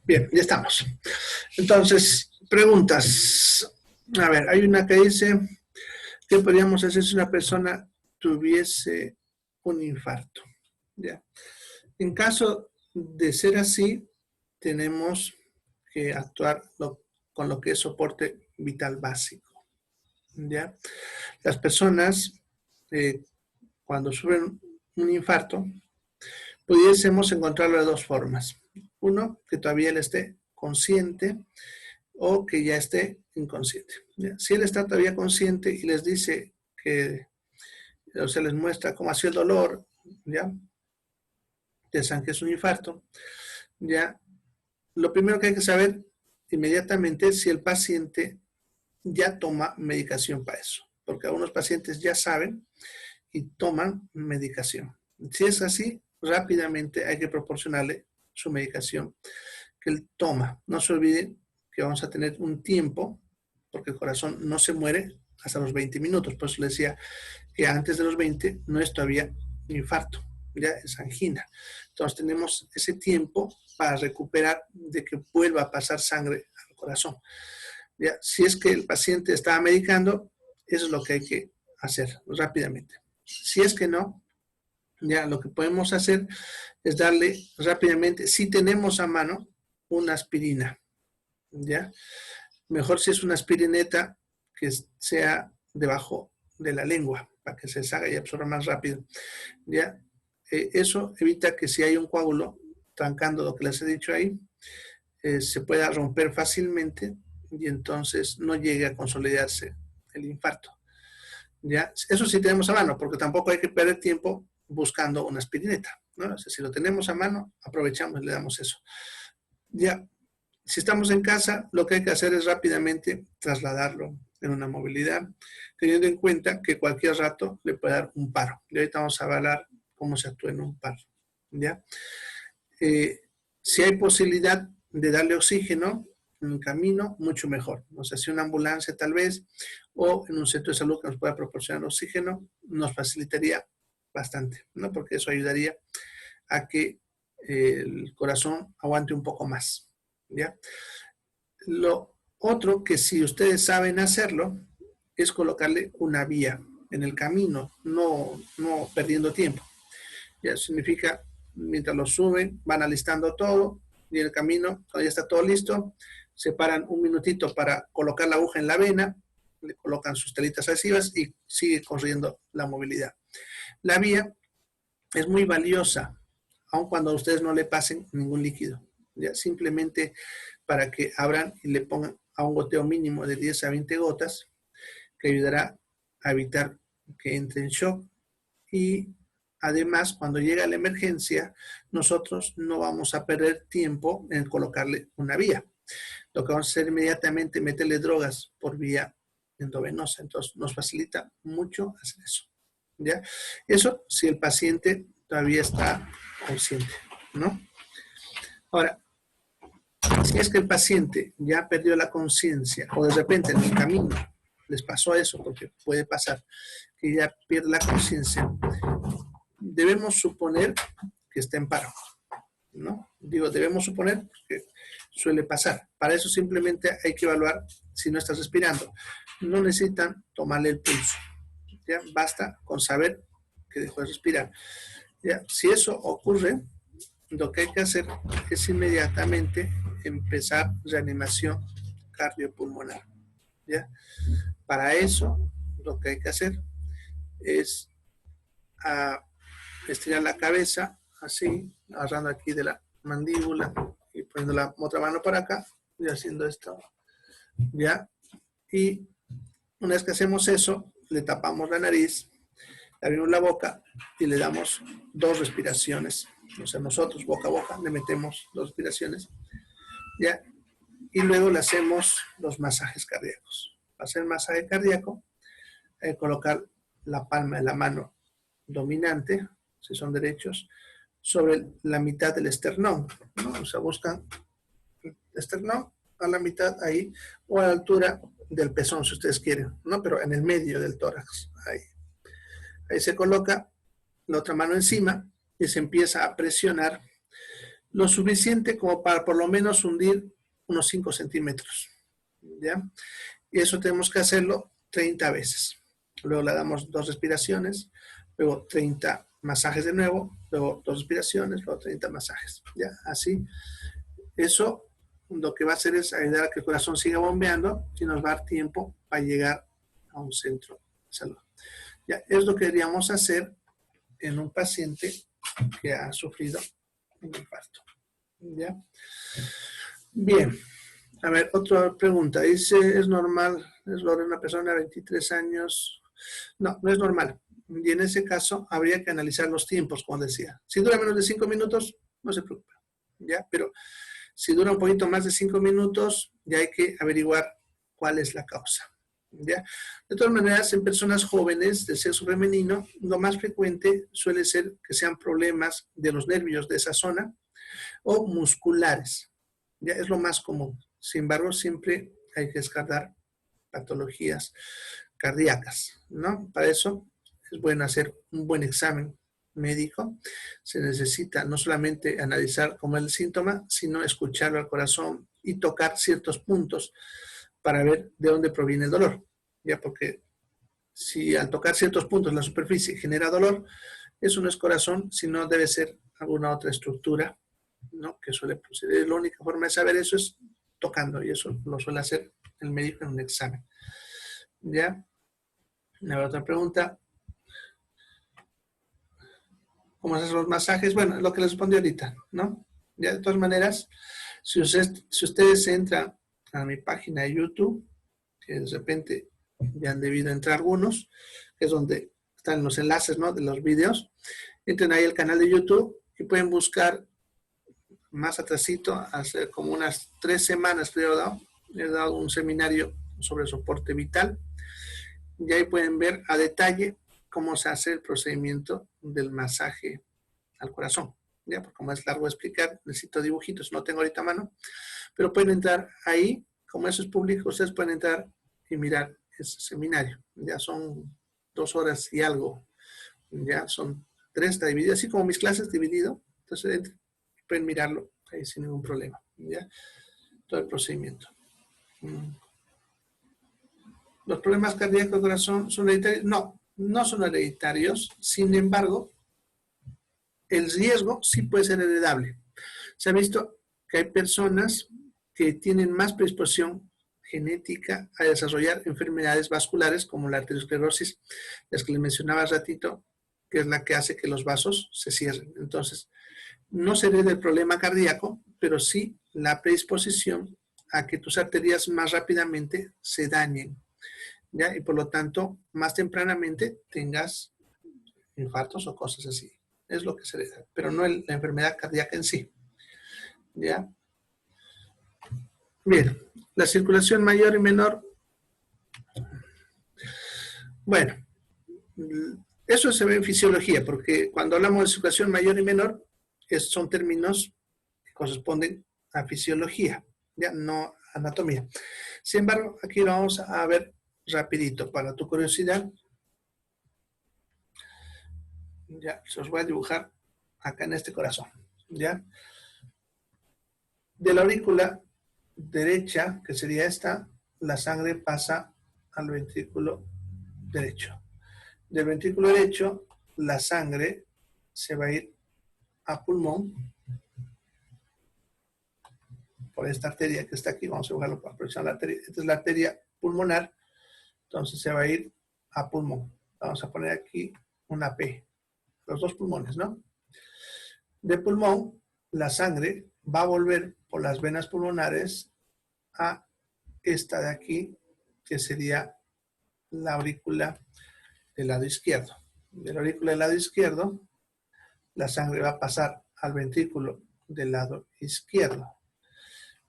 Bien, ya estamos. Entonces, preguntas. A ver, hay una que dice, ¿qué podríamos hacer si una persona tuviese un infarto? ¿Ya? En caso de ser así, tenemos que actuar con lo que es soporte vital básico. ¿Ya? Las personas, cuando sufren un infarto, pudiésemos encontrarlo de dos formas. Uno, que todavía él esté consciente o que ya esté inconsciente. ¿Ya? Si él está todavía consciente y les dice que, o sea, les muestra cómo ha sido el dolor, ¿ya? Ya saben que es un infarto, ¿ya? Lo primero que hay que saber inmediatamente es si el paciente ya toma medicación para eso, porque algunos pacientes ya saben y toman medicación. Si es así, rápidamente hay que proporcionarle su medicación que él toma. No se olviden que vamos a tener un tiempo, porque el corazón no se muere hasta los 20 minutos. Por eso le decía que antes de los 20 no es todavía infarto, ya es angina. Entonces tenemos ese tiempo para recuperar de que vuelva a pasar sangre al corazón. Ya, si es que el paciente está medicando, eso es lo que hay que hacer rápidamente. Si es que no, ya lo que podemos hacer es darle rápidamente, si tenemos a mano, una aspirina, ¿ya? Mejor si es una aspirineta que sea debajo de la lengua, para que se salga y absorba más rápido, ¿ya? Eso evita que si hay un coágulo trancando lo que les he dicho ahí, se pueda romper fácilmente y entonces no llegue a consolidarse el infarto, ¿ya? Eso sí tenemos a mano, porque tampoco hay que perder tiempo buscando una aspirineta, ¿no? O sea, si lo tenemos a mano, aprovechamos y le damos eso. Ya, si estamos en casa, lo que hay que hacer es rápidamente trasladarlo en una movilidad, teniendo en cuenta que cualquier rato le puede dar un paro. Y ahorita vamos a hablar cómo se actúa en un paro, ¿ya? Si hay posibilidad de darle oxígeno en el camino, mucho mejor. O sea, si una ambulancia tal vez, o en un centro de salud que nos pueda proporcionar oxígeno, nos facilitaría bastante, ¿no? Porque eso ayudaría a que el corazón aguante un poco más, ¿ya? Lo otro que si ustedes saben hacerlo es colocarle una vía en el camino, no perdiendo tiempo. Ya significa, mientras lo suben, van alistando todo y en el camino, cuando ya está todo listo, se paran un minutito para colocar la aguja en la vena, le colocan sus telitas adhesivas y sigue corriendo la movilidad. La vía es muy valiosa, aun cuando a ustedes no le pasen ningún líquido. ¿Ya? Simplemente para que abran y le pongan a un goteo mínimo de 10 a 20 gotas, que ayudará a evitar que entre en shock y además, cuando llega la emergencia, nosotros no vamos a perder tiempo en colocarle una vía. Lo que vamos a hacer inmediatamente es meterle drogas por vía endovenosa. Entonces, nos facilita mucho hacer eso. ¿Ya? Eso si el paciente todavía está consciente, ¿no? Ahora, si es que el paciente ya perdió la conciencia o de repente en el camino les pasó eso, porque puede pasar que ya pierde la conciencia, debemos suponer que está en paro, ¿no? Digo, debemos suponer que suele pasar. Para eso simplemente hay que evaluar si no estás respirando. No necesitan tomarle el pulso. ¿Ya? Basta con saber que dejó de respirar. ¿Ya? Si eso ocurre, lo que hay que hacer es inmediatamente empezar reanimación cardiopulmonar. ¿Ya? Para eso, lo que hay que hacer es estirar la cabeza, así, agarrando aquí de la mandíbula y poniendo la otra mano para acá y haciendo esto. ¿Ya? Y una vez que hacemos eso, le tapamos la nariz, le abrimos la boca y le damos 2 respiraciones. O sea, nosotros, boca a boca, le metemos 2 respiraciones. ¿Ya? Y luego le hacemos los masajes cardíacos. Para hacer el masaje cardíaco, hay que colocar la palma de la mano dominante, si son derechos, sobre la mitad del esternón, ¿no? O sea, buscan el esternón a la mitad ahí, o a la altura del pezón, si ustedes quieren, ¿no? Pero en el medio del tórax, ahí. Ahí se coloca la otra mano encima y se empieza a presionar lo suficiente como para por lo menos hundir unos 5 centímetros, ¿ya? Y eso tenemos que hacerlo 30 veces. Luego le damos 2 respiraciones, luego 30 masajes de nuevo, luego 2 respiraciones, luego 30 masajes, ¿ya? Así, eso lo que va a hacer es ayudar a que el corazón siga bombeando y nos va a dar tiempo para llegar a un centro de salud. Ya, es lo que deberíamos hacer en un paciente que ha sufrido un infarto. ¿Ya? Bien. A ver, otra pregunta. Dice, ¿es normal? ¿Es una persona de 23 años? No, no es normal. Y en ese caso habría que analizar los tiempos, como decía. Si dura menos de 5 minutos, no se preocupe. ¿Ya? Pero si dura un poquito más de 5 minutos, ya hay que averiguar cuál es la causa. ¿Ya? De todas maneras, en personas jóvenes de sexo femenino, lo más frecuente suele ser que sean problemas de los nervios de esa zona o musculares. ¿Ya? Es lo más común. Sin embargo, siempre hay que descartar patologías cardíacas, ¿no? Para eso es bueno hacer un buen examen médico. Se necesita no solamente analizar cómo es el síntoma, sino escucharlo al corazón y tocar ciertos puntos para ver de dónde proviene el dolor. Ya, porque si al tocar ciertos puntos en la superficie genera dolor, eso no es corazón, sino debe ser alguna otra estructura, ¿no? Que suele proceder. La única forma de saber eso es tocando, y eso lo suele hacer el médico en un examen. ¿Ya? La otra pregunta. ¿Cómo se hacen los masajes? Bueno, lo que les respondí ahorita, ¿no? Ya, de todas maneras, si ustedes entran a mi página de YouTube, que de repente ya han debido entrar algunos, que es donde están los enlaces, ¿no? De los videos, entren ahí al canal de YouTube y pueden buscar más atrasito, hace como unas 3 semanas que he dado un seminario sobre soporte vital, y ahí pueden ver a detalle cómo se hace el procedimiento del masaje al corazón. Ya, porque como es largo de explicar, necesito dibujitos, no tengo ahorita a mano, pero pueden entrar ahí, como eso es público, ustedes pueden entrar y mirar ese seminario. Ya son 2 horas y algo, ya son 3, está dividido, así como mis clases dividido, entonces pueden mirarlo ahí sin ningún problema, ya, todo el procedimiento. ¿Los problemas cardíacos del corazón son hereditarios? No, no son hereditarios, sin embargo, el riesgo sí puede ser heredable. Se ha visto que hay personas que tienen más predisposición genética a desarrollar enfermedades vasculares como la arteriosclerosis, las que les mencionaba hace ratito, que es la que hace que los vasos se cierren. Entonces, no se hereda el problema cardíaco, pero sí la predisposición a que tus arterias más rápidamente se dañen, ¿ya? Y por lo tanto, más tempranamente tengas infartos o cosas así. es lo que se hereda, pero no la enfermedad cardíaca en sí. ¿Ya? Bien, la circulación mayor y menor. Bueno, eso se ve en fisiología, porque cuando hablamos de circulación mayor y menor, son términos que corresponden a fisiología, ya no anatomía. Sin embargo, aquí lo vamos a ver rapidito, para tu curiosidad. Ya, se os voy a dibujar acá en este corazón, ¿ya? De la aurícula derecha, que sería esta, la sangre pasa al ventrículo derecho. Del ventrículo derecho, la sangre se va a ir a pulmón por esta arteria que está aquí. Vamos a dibujarlo para aprovechar la arteria. Esta es la arteria pulmonar, entonces se va a ir a pulmón. Vamos a poner aquí una P, los dos pulmones, ¿no? De pulmón, la sangre va a volver por las venas pulmonares a esta de aquí, que sería la aurícula del lado izquierdo. De la aurícula del lado izquierdo, la sangre va a pasar al ventrículo del lado izquierdo.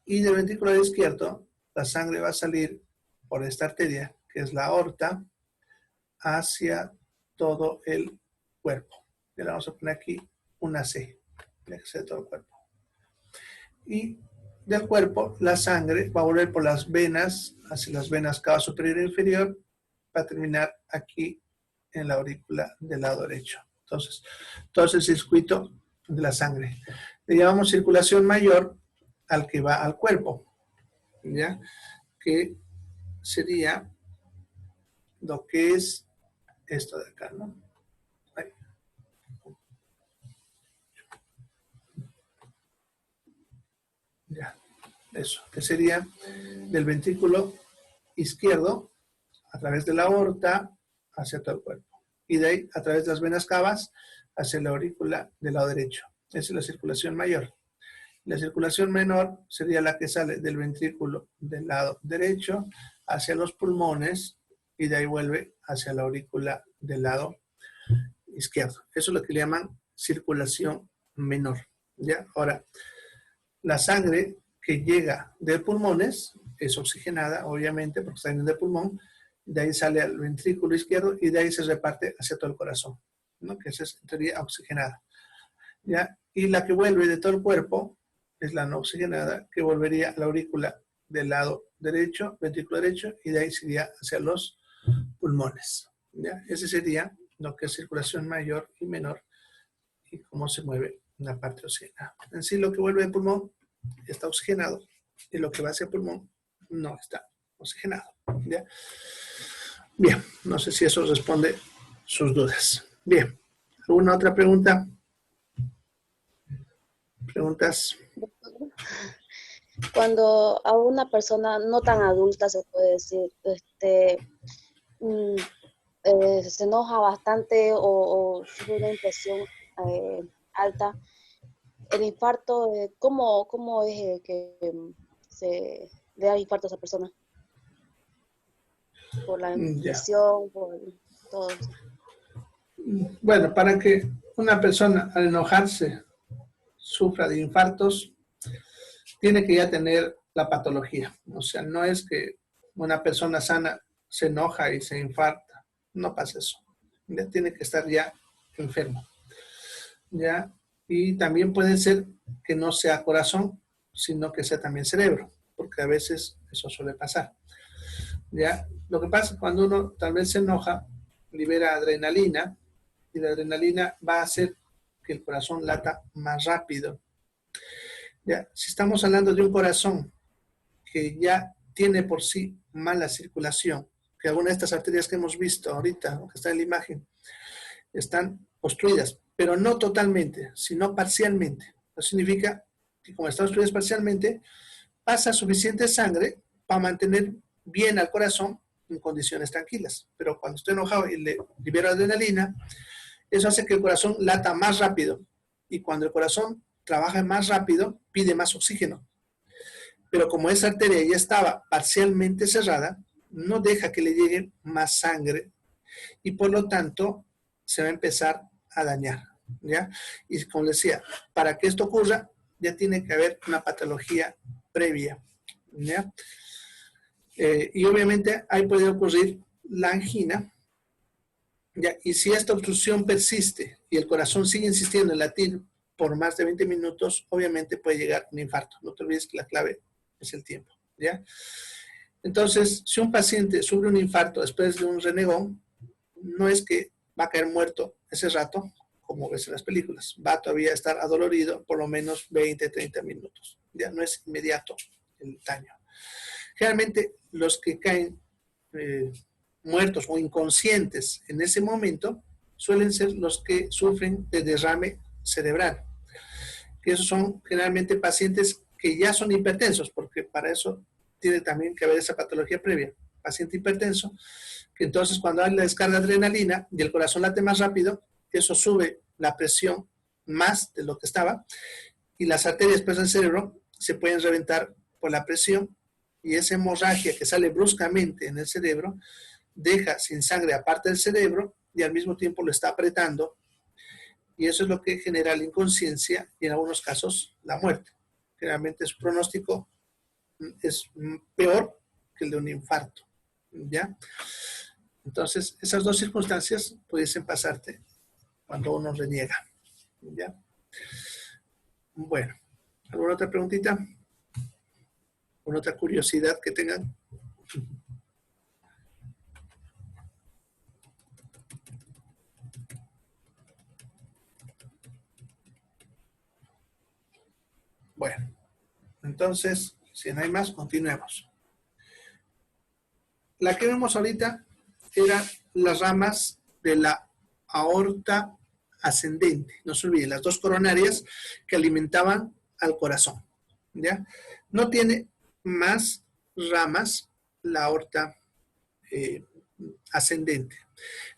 Y del ventrículo izquierdo, la sangre va a salir por esta arteria, que es la aorta, hacia todo el cuerpo. Le vamos a poner aquí una C, que sea todo el cuerpo. Y del cuerpo, la sangre va a volver por las venas, hacia las venas cava superior e inferior, para terminar aquí en la aurícula del lado derecho. Entonces, todo ese circuito de la sangre. Le llamamos circulación mayor al que va al cuerpo, ¿ya? Que sería lo que es esto de acá, ¿no? Ahí. Ya, eso, que sería del ventrículo izquierdo a través de la aorta hacia todo el cuerpo. Y de ahí, a través de las venas cavas, hacia la aurícula del lado derecho. Esa es la circulación mayor. La circulación menor sería la que sale del ventrículo del lado derecho hacia los pulmones y de ahí vuelve hacia la aurícula del lado izquierdo. Eso es lo que le llaman circulación menor. ¿Ya? Ahora, la sangre que llega de pulmones es oxigenada, obviamente, porque está en el pulmón, de ahí sale al ventrículo izquierdo y de ahí se reparte hacia todo el corazón, ¿no? Que esa es en teoría oxigenada. ¿Ya? Y la que vuelve de todo el cuerpo es la no oxigenada, que volvería a la aurícula del lado derecho, ventrículo derecho, y de ahí sería hacia los pulmones. ¿Ya? Ese sería lo que es circulación mayor y menor y cómo se mueve la parte oxigenada. En sí, lo que vuelve del pulmón está oxigenado y lo que va hacia el pulmón no está oxigenado. ¿Ya? Bien, no sé si eso responde sus dudas. Bien, ¿alguna otra pregunta? ¿Preguntas? Cuando a una persona no tan adulta, se puede decir, se enoja bastante o sufre una impresión alta, el infarto, ¿cómo es que se le da infarto a esa persona? Por la impresión, por todo eso. Bueno, para que una persona al enojarse sufra de infartos, tiene que ya tener la patología. O sea, no es que una persona sana se enoja y se infarta. No pasa eso. Ya tiene que estar ya enfermo. ¿Ya? Y también puede ser que no sea corazón, sino que sea también cerebro, porque a veces eso suele pasar. ¿Ya? Lo que pasa es que cuando uno tal vez se enoja, libera adrenalina, y la adrenalina va a hacer que el corazón lata más rápido. ¿Ya? Si estamos hablando de un corazón que ya tiene por sí mala circulación, que algunas de estas arterias que hemos visto ahorita, que está en la imagen, están obstruidas, pero no totalmente, sino parcialmente. Eso significa que como están obstruidas parcialmente, pasa suficiente sangre para mantener bien al corazón en condiciones tranquilas. Pero cuando estoy enojado y le libero adrenalina, eso hace que el corazón lata más rápido. Y cuando el corazón trabaja más rápido, pide más oxígeno. Pero como esa arteria ya estaba parcialmente cerrada, no deja que le llegue más sangre y por lo tanto se va a empezar a dañar. ¿ya? Y como les decía, para que esto ocurra, ya tiene que haber una patología previa, ¿ya? Y obviamente ahí puede ocurrir la angina, ¿ya? Y si esta obstrucción persiste y el corazón sigue insistiendo en latir por más de 20 minutos, obviamente puede llegar un infarto. No te olvides que la clave es el tiempo, ¿ya? Entonces, si un paciente sufre un infarto después de un renegón, no es que va a caer muerto ese rato, como ves en las películas. Va a todavía estar adolorido por lo menos 20, 30 minutos. Ya no es inmediato el daño. Generalmente los que caen muertos o inconscientes en ese momento suelen ser los que sufren de derrame cerebral. Que esos son generalmente pacientes que ya son hipertensos, porque para eso tiene también que haber esa patología previa. Paciente hipertenso, que entonces cuando hay la descarga de adrenalina y el corazón late más rápido, eso sube la presión más de lo que estaba y las arterias pues del cerebro se pueden reventar por la presión y esa hemorragia que sale bruscamente en el cerebro deja sin sangre aparte del cerebro y al mismo tiempo lo está apretando y eso es lo que genera la inconsciencia y en algunos casos la muerte. Generalmente su pronóstico es peor que el de un infarto, ¿ya? Entonces, esas dos circunstancias pudiesen pasarte cuando uno reniega, ¿ya? Bueno, ¿alguna otra preguntita? ¿Alguna otra curiosidad que tengan? Bueno, entonces, si no hay más, continuemos. La que vemos ahorita eran las ramas de la aorta ascendente. No se olviden, las dos coronarias que alimentaban al corazón, ¿ya? No tiene más ramas la aorta ascendente.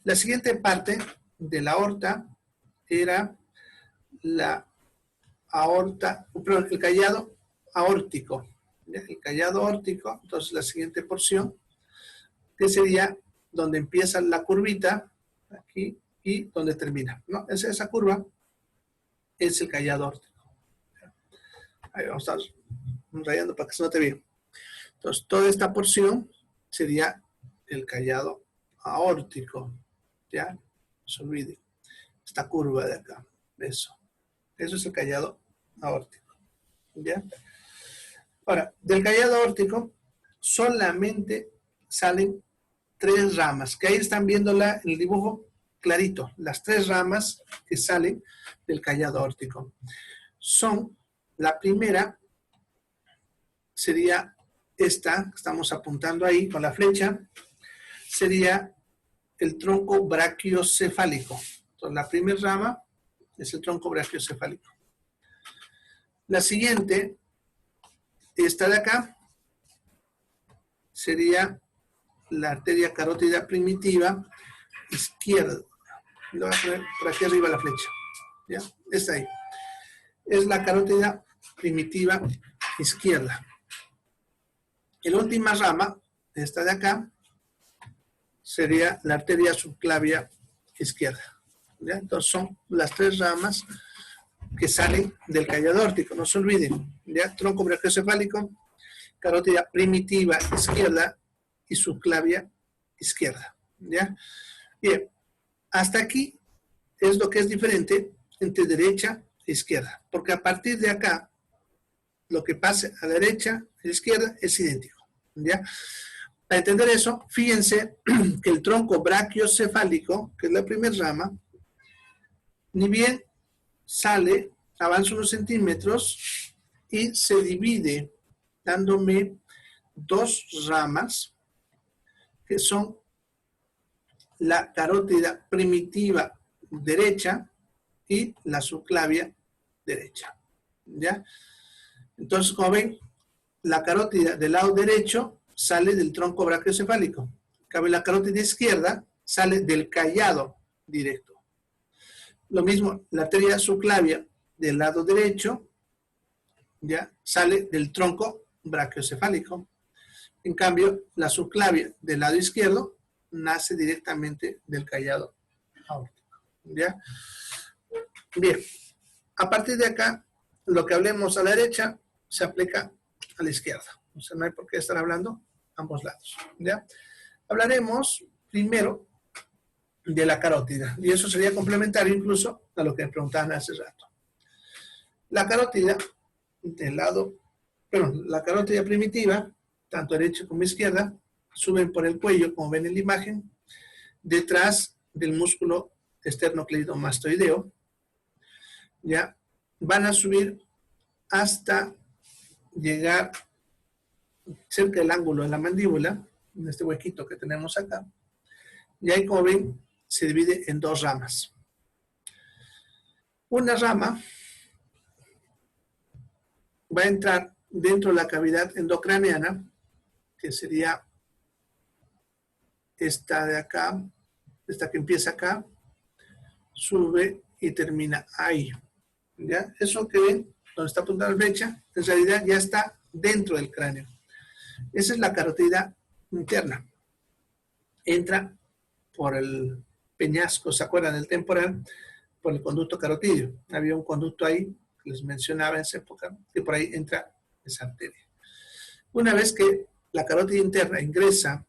La siguiente parte de la aorta era la aorta, perdón, el callado aórtico. ¿Ya? El callado aórtico, entonces la siguiente porción, que sería donde empieza la curvita, aquí, y donde termina, ¿no? Esa curva es el callado aórtico. Ahí vamos a estar rayando para que se note bien. Entonces, toda esta porción sería el callado aórtico, ¿ya? No se olvide. Esta curva de acá, eso. Eso es el callado aórtico, ¿ya? Ahora, del callado aórtico solamente salen 3 ramas, que ahí están viéndola en el dibujo clarito, las 3 ramas que salen del callado aórtico. Son, la primera sería esta, que estamos apuntando ahí con la flecha, sería el tronco brachiocefálico. Entonces, la primera rama es el tronco brachiocefálico. La siguiente, esta de acá, sería la arteria carótida primitiva izquierda. Lo voy a poner por aquí arriba la flecha. ¿Ya? Esta ahí. Es la carótida primitiva izquierda. Y la última rama, esta de acá, sería la arteria subclavia izquierda. ¿Ya? Entonces son las 3 ramas que salen del callado aórtico. No se olviden. ¿Ya? Tronco brachiocefálico, carótida primitiva izquierda y subclavia izquierda. ¿Ya? Bien, hasta aquí es lo que es diferente entre derecha e izquierda, porque a partir de acá, lo que pase a la derecha a la izquierda es idéntico, ¿ya? Para entender eso, fíjense que el tronco brachiocefálico, que es la primera rama, ni bien sale, avanza unos centímetros y se divide, dándome 2 ramas, que son la carótida primitiva derecha y la subclavia derecha, ¿ya? Entonces, como ven, la carótida del lado derecho sale del tronco brachiocefálico. La carótida izquierda sale del callado directo. Lo mismo, la arteria subclavia del lado derecho, ¿ya? Sale del tronco brachiocefálico. En cambio, la subclavia del lado izquierdo nace directamente del callado aórtico, ¿ya? Bien, a partir de acá, lo que hablemos a la derecha se aplica a la izquierda. O sea, no hay por qué estar hablando a ambos lados, ¿ya? Hablaremos primero de la carótida, y eso sería complementario incluso a lo que me preguntaban hace rato. La carótida del lado, perdón, la carótida primitiva, tanto derecha como izquierda, suben por el cuello, como ven en la imagen, detrás del músculo esternocleidomastoideo, ya van a subir hasta llegar cerca del ángulo de la mandíbula, en este huequito que tenemos acá, y ahí, como ven, se divide en dos ramas. Una rama va a entrar dentro de la cavidad endocraneana, que sería esta de acá, esta que empieza acá, sube y termina ahí. ¿Ya? Eso que ven, donde está apuntada la flecha, en realidad ya está dentro del cráneo. Esa es la carótida interna. Entra por el peñasco, ¿se acuerdan? El temporal, por el conducto carotídeo. Había un conducto ahí, que les mencionaba en esa época, que por ahí entra esa arteria. Una vez que la carótida interna ingresa,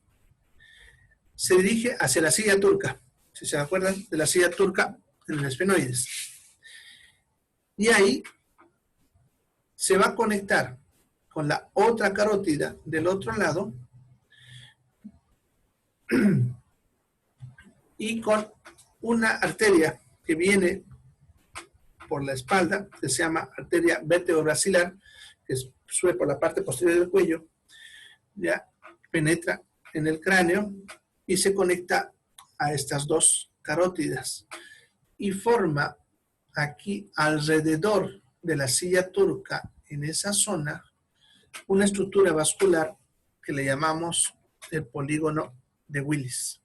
se dirige hacia la silla turca. Si se acuerdan de la silla turca en el esfenoides. Y ahí se va a conectar con la otra carótida del otro lado y con una arteria que viene por la espalda, que se llama arteria vértebro-basilar, que sube por la parte posterior del cuello, ya penetra en el cráneo y se conecta a estas dos carótidas y forma aquí alrededor de la silla turca, en esa zona, una estructura vascular que le llamamos el polígono de Willis.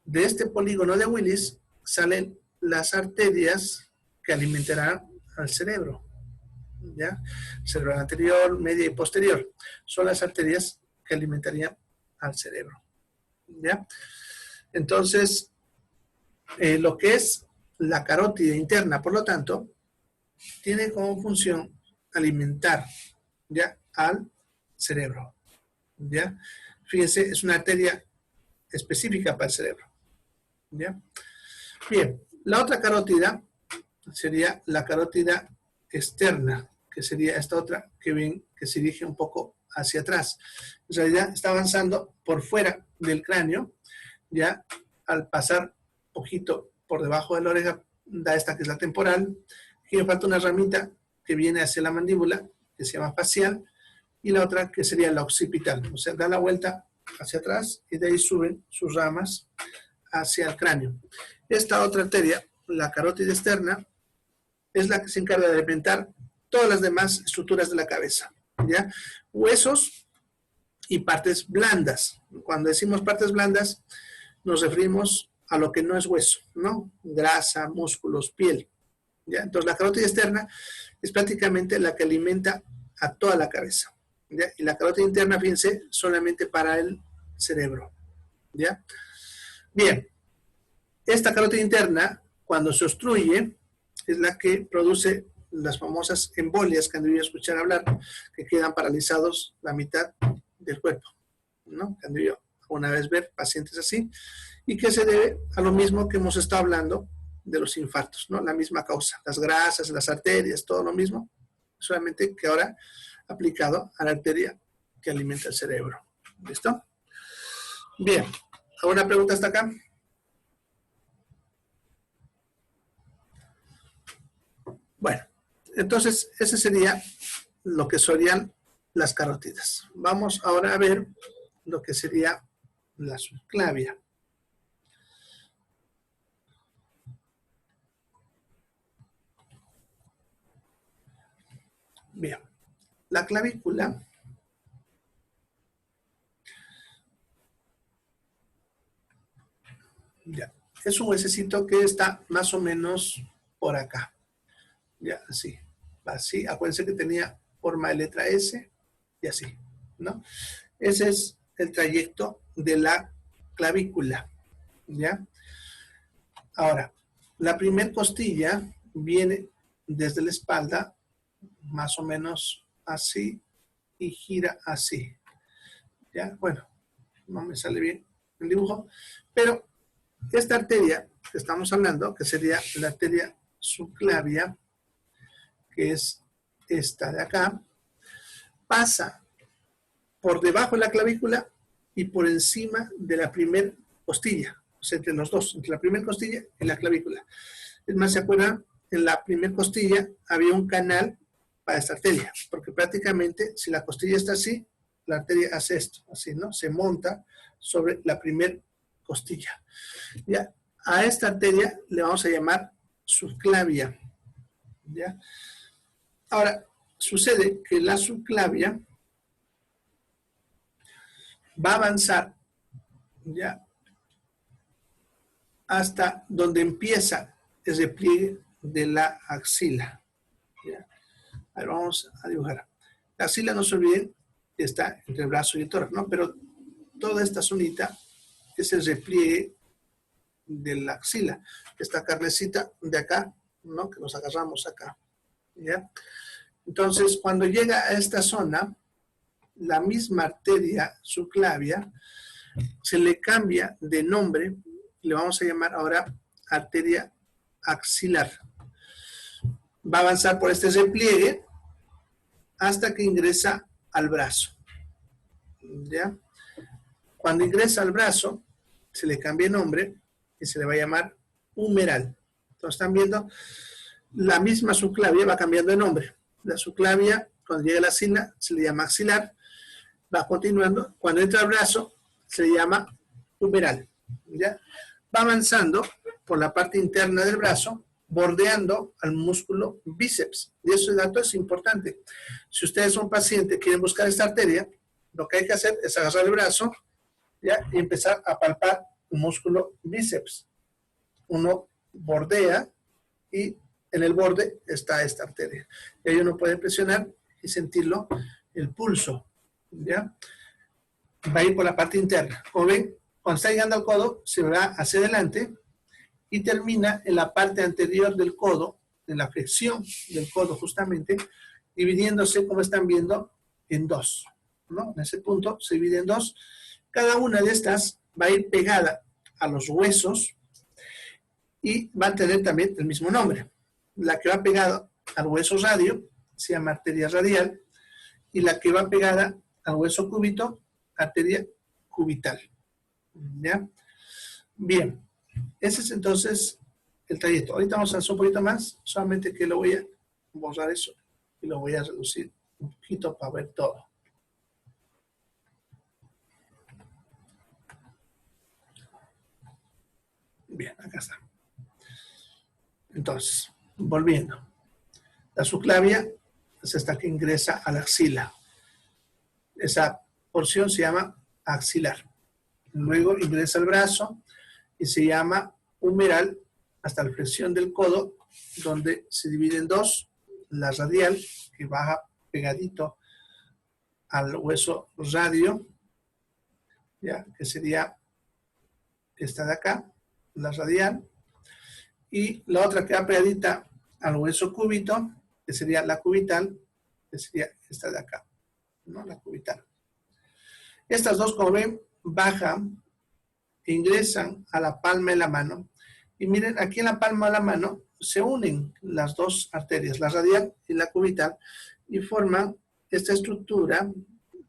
De este polígono de Willis salen las arterias que alimentarán al cerebro, ¿ya? Cerebral anterior, media y posterior. Son las arterias que alimentarían al cerebro, ¿ya? Entonces, lo que es la carótida interna, por lo tanto, tiene como función alimentar, ¿ya?, al cerebro, ¿ya? Fíjense, es una arteria específica para el cerebro, ¿ya? Bien, la otra carótida sería la carótida externa, que sería esta otra que ven que se dirige un poco hacia atrás. En realidad está avanzando por fuera del cráneo, ya al pasar poquito por debajo de la oreja, da esta que es la temporal. Aquí me falta una ramita que viene hacia la mandíbula, que se llama facial, y la otra que sería la occipital. O sea, da la vuelta hacia atrás y de ahí suben sus ramas hacia el cráneo. Esta otra arteria, la carótida externa, es la que se encarga de alimentar todas las demás estructuras de la cabeza, ¿ya? Huesos y partes blandas. Cuando decimos partes blandas, nos referimos a lo que no es hueso, ¿no? Grasa, músculos, piel, ¿ya? Entonces, la carótida externa es prácticamente la que alimenta a toda la cabeza, ¿ya? Y la carótida interna, fíjense, solamente para el cerebro, ¿ya? Bien, esta carótida interna, cuando se obstruye, es la que produce las famosas embolias que han debido escuchar hablar, que quedan paralizados la mitad del cuerpo, ¿no? Que han debido una vez ver pacientes así, y que se debe a lo mismo que hemos estado hablando de los infartos, ¿no? La misma causa, las grasas, las arterias, todo lo mismo, solamente que ahora aplicado a la arteria que alimenta el cerebro. ¿Listo? Bien, ¿alguna pregunta hasta acá? Bueno, entonces ese sería lo que serían las carótidas. Vamos ahora a ver lo que sería la subclavia. Bien, la clavícula ya, es un huesecito que está más o menos por acá. Ya, así. Así, acuérdense que tenía forma de letra S y así, ¿no? Ese es el trayecto de la clavícula, ¿ya? Ahora, La primera costilla viene desde la espalda, más o menos así, y gira así. ¿Ya? Bueno, no me sale bien el dibujo, pero esta arteria que estamos hablando, que sería la arteria subclavia, que es esta de acá, pasa por debajo de la clavícula y por encima de la primera costilla, o sea, entre los dos, entre la primera costilla y la clavícula. Es más, ¿se acuerdan? En la primera costilla había un canal para esta arteria, porque prácticamente si la costilla está así, la arteria hace esto, así, ¿no? Se monta sobre la primera costilla. ¿Ya? A esta arteria le vamos a llamar subclavia. ¿Ya? Ahora, sucede que la subclavia va a avanzar, ¿ya?, hasta donde empieza el repliegue de la axila. ¿Ya? A ver, vamos a dibujar. La axila, no se olviden, está entre el brazo y el tórax, ¿no? Pero toda esta zonita es el repliegue de la axila. Esta carnecita de acá, ¿no? Que nos agarramos acá. ¿Ya? Entonces, cuando llega a esta zona, la misma arteria subclavia se le cambia de nombre, le vamos a llamar ahora arteria axilar. Va a avanzar por este repliegue hasta que ingresa al brazo. ¿Ya? Cuando ingresa al brazo, se le cambia de nombre y se le va a llamar humeral. Entonces, están viendo, la misma subclavia va cambiando de nombre. La subclavia, cuando llega a la axila, se le llama axilar. Va continuando. Cuando entra al brazo, se le llama humeral. ¿Ya? Va avanzando por la parte interna del brazo, bordeando al músculo bíceps. Y ese dato es importante. Si ustedes son pacientes y quieren buscar esta arteria, lo que hay que hacer es agarrar el brazo, ¿ya?, y empezar a palpar el músculo bíceps. Uno bordea y en el borde está esta arteria. Y ahí uno puede presionar y sentirlo, el pulso. ¿Ya? Va a ir por la parte interna. Como ven, cuando está llegando al codo, se va hacia adelante y termina en la parte anterior del codo, en la flexión del codo justamente, dividiéndose, como están viendo, en dos, ¿no? En ese punto se divide en dos. Cada una de estas va a ir pegada a los huesos y va a tener también el mismo nombre. La que va pegada al hueso radio se llama arteria radial y la que va pegada al hueso cúbito, arteria cubital. ¿Ya? Bien, ese es entonces el trayecto. Ahorita vamos a hacer un poquito más, solamente que lo voy a borrar eso y lo voy a reducir un poquito para ver todo. Bien, acá está. Entonces, volviendo. La subclavia es esta que ingresa a la axila. Esa porción se llama axilar. Luego ingresa al brazo y se llama humeral hasta la flexión del codo, donde se divide en dos. La radial, que baja pegadito al hueso radio, ¿ya?, que sería esta de acá, la radial, y la otra que va pegadita al hueso cúbito, que sería la cubital, que sería esta de acá, ¿no?, la cubital. Estas dos, como ven, bajan, ingresan a la palma de la mano, y miren, aquí en la palma de la mano se unen las dos arterias, la radial y la cubital, y forman esta estructura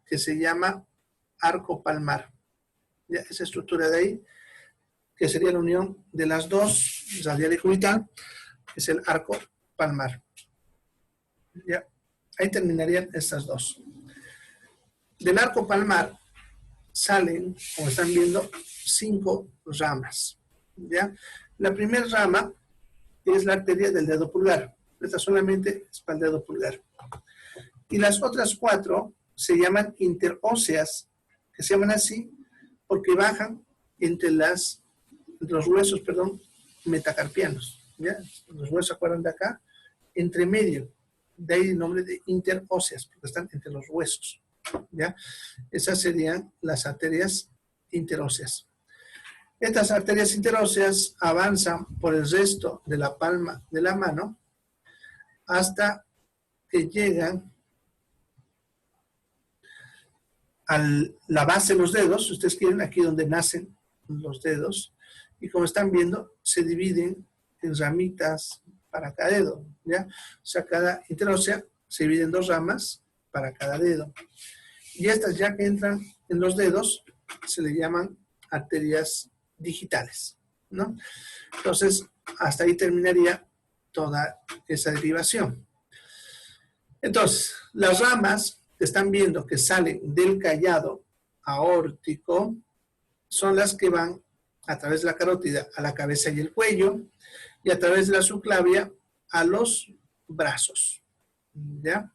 que se llama arco palmar. ¿Ya? Esa estructura de ahí, que sería la unión de las dos, radial y cubital, es el arco palmar. ¿Ya? Ahí terminarían estas dos. Del arco palmar salen, como están viendo, 5 ramas. ¿Ya? La primera rama es la arteria del dedo pulgar. Esta solamente es para el dedo pulgar. Y las otras 4 se llaman interóseas, que se llaman así porque bajan entre los huesos, metacarpianos. ¿Ya? Los huesos, ¿se acuerdan de acá? Entre medio. De ahí el nombre de interóseas, porque están entre los huesos. ¿Ya? Esas serían las arterias interóseas. Estas arterias interóseas avanzan por el resto de la palma de la mano hasta que llegan a la base de los dedos, si ustedes quieren, aquí donde nacen los dedos, y como están viendo, se dividen en ramitas para cada dedo, ¿ya? O sea, cada interósea se divide en 2 ramas para cada dedo. Y estas ya que entran en los dedos, se le llaman arterias digitales, ¿no? Entonces, hasta ahí terminaría toda esa derivación. Entonces, las ramas que están viendo que salen del callado aórtico son las que van a través de la carótida a la cabeza y el cuello, y a través de la subclavia a los brazos, ¿ya?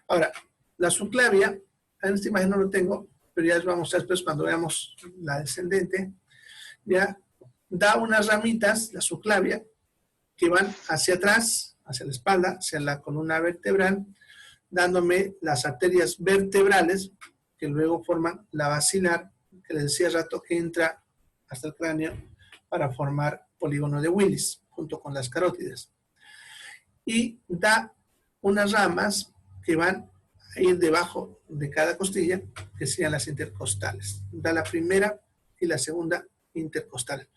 Ahora, la subclavia, en esta imagen no lo tengo, pero ya les vamos a mostrar después cuando veamos la descendente, ya da unas ramitas, la subclavia, que van hacia atrás, hacia la espalda, hacia la columna vertebral, dándome las arterias vertebrales, que luego forman la basilar, que les decía hace rato que entra hasta el cráneo para formar polígono de Willis, junto con las carótidas. Y da unas ramas que van a ir debajo de cada costilla, que serían las intercostales. Da la primera y la segunda intercostal.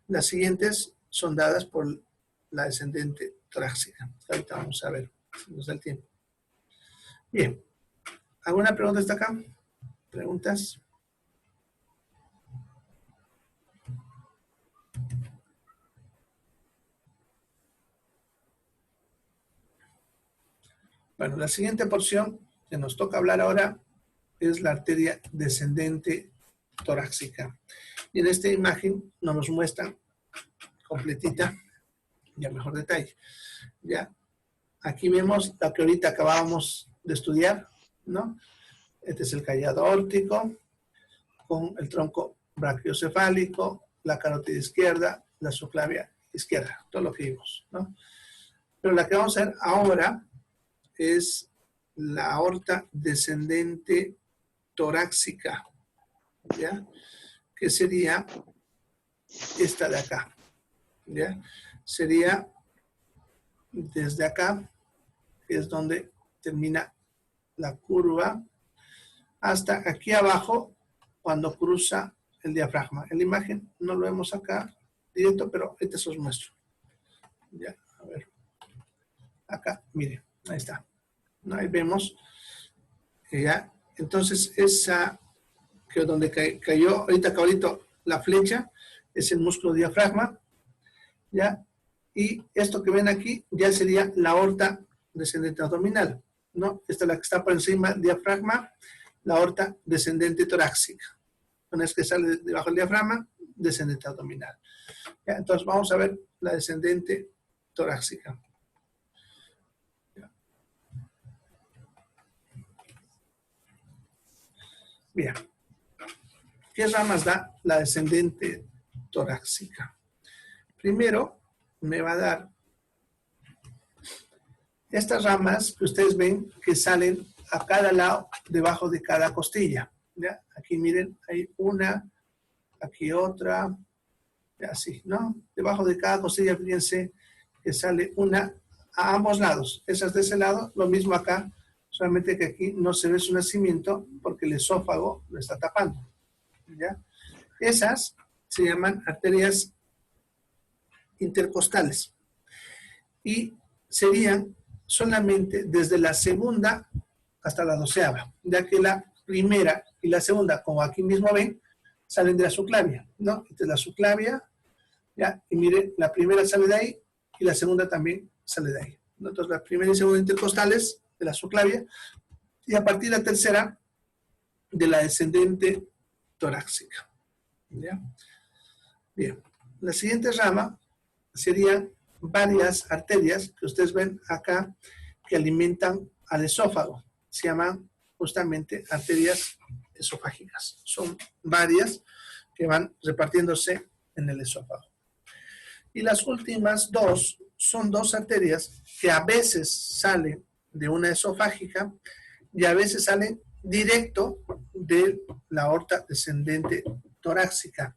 Las siguientes son dadas por la descendente torácica. Ahorita vamos a ver si nos da el tiempo. Bien. ¿Alguna pregunta hasta acá? ¿Preguntas? Bueno, la siguiente porción que nos toca hablar ahora es la arteria descendente torácica. Y en esta imagen nos muestra completita y a mejor detalle. Ya, aquí vemos la que ahorita acabábamos de estudiar, ¿no? Este es el callado aórtico con el tronco brachiocefálico, la carótida izquierda, la subclavia izquierda, todo lo que vimos, ¿no? Pero la que vamos a ver ahora es la aorta descendente torácica, ¿ya? Que sería esta de acá, ¿ya? Sería desde acá, que es donde termina la curva, hasta aquí abajo, cuando cruza el diafragma. En la imagen no lo vemos acá directo, pero ahorita se os muestro. Ya, a ver. Acá, miren, ahí está. ¿No? Ahí vemos que ya, entonces esa, que donde cayó ahorita caballito la flecha, es el músculo diafragma, ¿ya? Y esto que ven aquí ya sería la aorta descendente abdominal, ¿no? Esta es la que está por encima del diafragma, la aorta descendente torácica. Una vez que sale debajo del diafragma, descendente abdominal. ¿Ya? Entonces vamos a ver la descendente torácica. Bien. ¿Qué ramas da la descendente torácica? Primero, me va a dar estas ramas que ustedes ven que salen a cada lado, debajo de cada costilla. ¿Ya? Aquí miren, hay una, aquí otra, y así, ¿no? Debajo de cada costilla, fíjense que sale una a ambos lados. Esas de ese lado, lo mismo acá, solamente que aquí no se ve su nacimiento porque el esófago lo está tapando. ¿Ya? Esas se llaman arterias intercostales y serían solamente desde la segunda hasta la 12ª, ya que la primera y la segunda, como aquí mismo ven, salen de la subclavia, ¿no? Esta es la subclavia, ¿ya? Y miren, la primera sale de ahí y la segunda también sale de ahí, ¿no? Entonces, la primera y segunda intercostales de la subclavia y a partir de la tercera de la descendente torácica, ¿ya? Bien, la siguiente rama serían varias arterias que ustedes ven acá que alimentan al esófago. Se llaman justamente arterias esofágicas. Son varias que van repartiéndose en el esófago. Y las últimas dos son dos arterias que a veces salen de una esofágica y a veces salen directo de la aorta descendente torácica.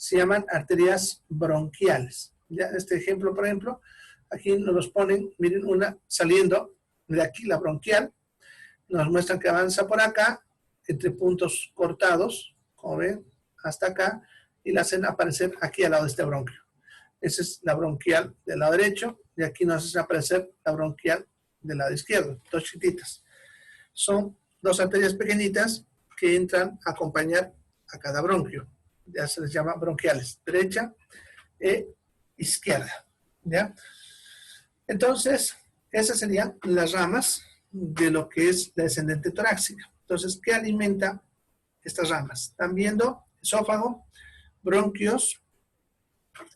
se llaman arterias bronquiales. Ya este ejemplo, por ejemplo, aquí nos los ponen, miren, una saliendo de aquí, la bronquial, nos muestran que avanza por acá, entre puntos cortados, como ven, hasta acá, y la hacen aparecer aquí al lado de este bronquio. Esa es la bronquial del lado derecho, y aquí nos hace aparecer la bronquial del lado izquierdo, dos chiquititas. Son dos arterias pequeñitas que entran a acompañar a cada bronquio. Ya se les llama bronquiales, derecha e izquierda. ¿Ya? Entonces, esas serían las ramas de lo que es la descendente torácica. Entonces, ¿qué alimenta estas ramas? Están viendo esófago, bronquios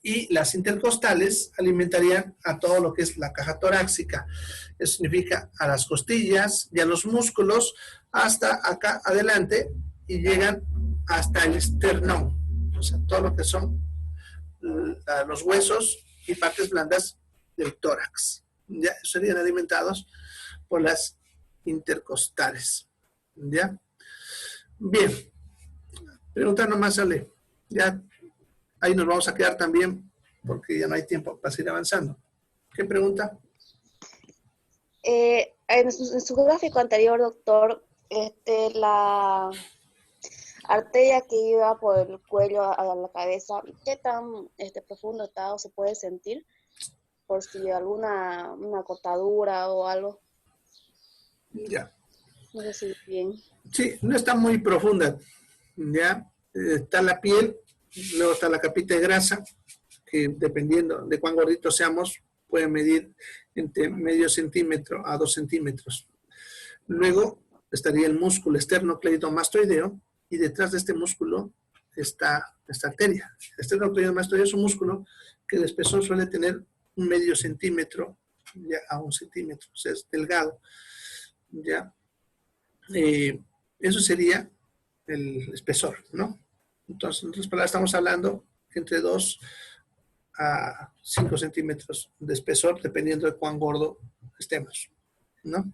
y las intercostales alimentarían a todo lo que es la caja torácica. Eso significa a las costillas y a los músculos hasta acá adelante y llegan hasta el esternón. O sea, todo lo que son los huesos y partes blandas del tórax. Ya serían alimentados por las intercostales. ¿Ya? Bien. Pregunta nomás, Ale. Ya ahí nos vamos a quedar también porque ya no hay tiempo para seguir avanzando. ¿Qué pregunta? En su gráfico anterior, doctor, la arteria que iba por el cuello a la cabeza, ¿qué tan profundo está o se puede sentir? Por si alguna una cortadura o algo. Ya. No sé si bien. Sí, no está muy profunda. Ya. Está la piel, luego está la capita de grasa, que dependiendo de cuán gorditos seamos, puede medir entre medio centímetro a 2 centímetros. Luego estaría el músculo esternocleidomastoideo, y detrás de este músculo está esta arteria. El esternocleidomastoideo es un músculo que el espesor suele tener un medio centímetro ya a 1 centímetro, o sea, es delgado. ¿Ya? Eso sería el espesor, ¿no? Entonces, en otras palabras, estamos hablando entre 2 a 5 centímetros de espesor, dependiendo de cuán gordo estemos, ¿no?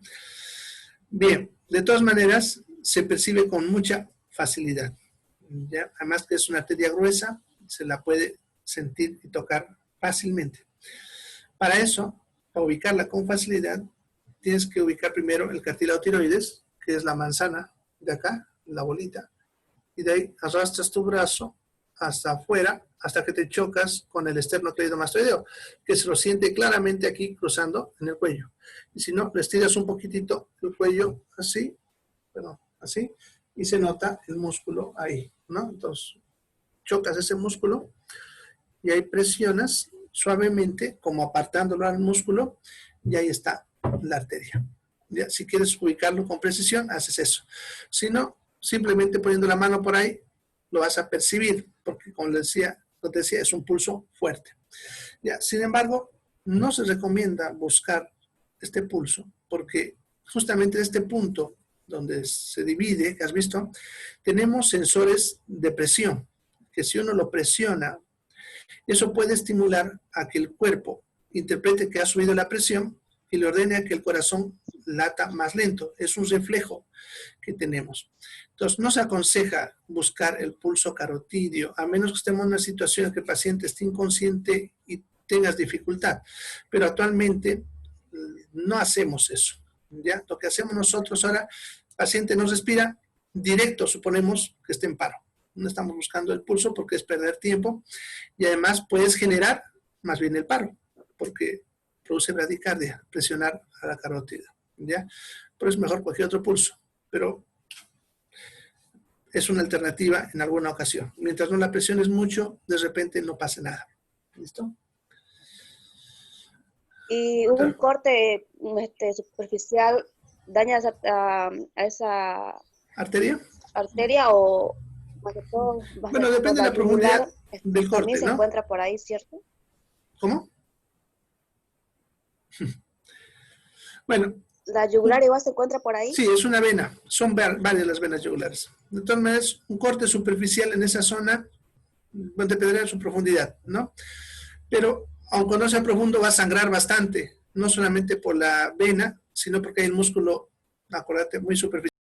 Bien, de todas maneras, se percibe con mucha facilidad. ¿Ya? Además que es una arteria gruesa, se la puede sentir y tocar fácilmente. Para eso, para ubicarla con facilidad, tienes que ubicar primero el cartílago tiroides, que es la manzana de acá, la bolita, y de ahí arrastras tu brazo hasta afuera, hasta que te chocas con el esternocleidomastoideo, que se lo siente claramente aquí cruzando en el cuello. Y si no, le estiras un poquitito el cuello así, perdón, así, y se nota el músculo ahí, ¿no? Entonces, chocas ese músculo y ahí presionas suavemente, como apartándolo al músculo, y ahí está la arteria. ¿Ya? Si quieres ubicarlo con precisión, haces eso. Si no, simplemente poniendo la mano por ahí, lo vas a percibir, porque como les decía, es un pulso fuerte. ¿Ya? Sin embargo, no se recomienda buscar este pulso, porque justamente en este punto donde se divide, que has visto, tenemos sensores de presión, que si uno lo presiona, eso puede estimular a que el cuerpo interprete que ha subido la presión y le ordene a que el corazón lata más lento. Es un reflejo que tenemos. Entonces, no se aconseja buscar el pulso carotidio, a menos que estemos en una situación en que el paciente esté inconsciente y tengas dificultad. Pero actualmente no hacemos eso. ¿Ya? Lo que hacemos nosotros ahora, el paciente no respira, directo suponemos que esté en paro. No estamos buscando el pulso porque es perder tiempo y además puedes generar más bien el paro, porque produce bradicardia, presionar a la carótida, ¿ya? Pero es mejor cualquier otro pulso, pero es una alternativa en alguna ocasión. Mientras no la presiones mucho, de repente no pase nada. ¿Listo? Y un corte superficial daña a esa arteria o más que todo, bueno, depende de la profundidad del corte, también se ¿no? encuentra por ahí, ¿cierto? ¿Cómo? Bueno. ¿La yugular igual se encuentra por ahí? Sí, es una vena. Son varias las venas yugulares. De todas maneras, un corte superficial en esa zona dependerá de su profundidad, ¿no? Pero aunque no sea profundo, va a sangrar bastante. No solamente por la vena, sino porque hay el músculo, acuérdate, muy superficial.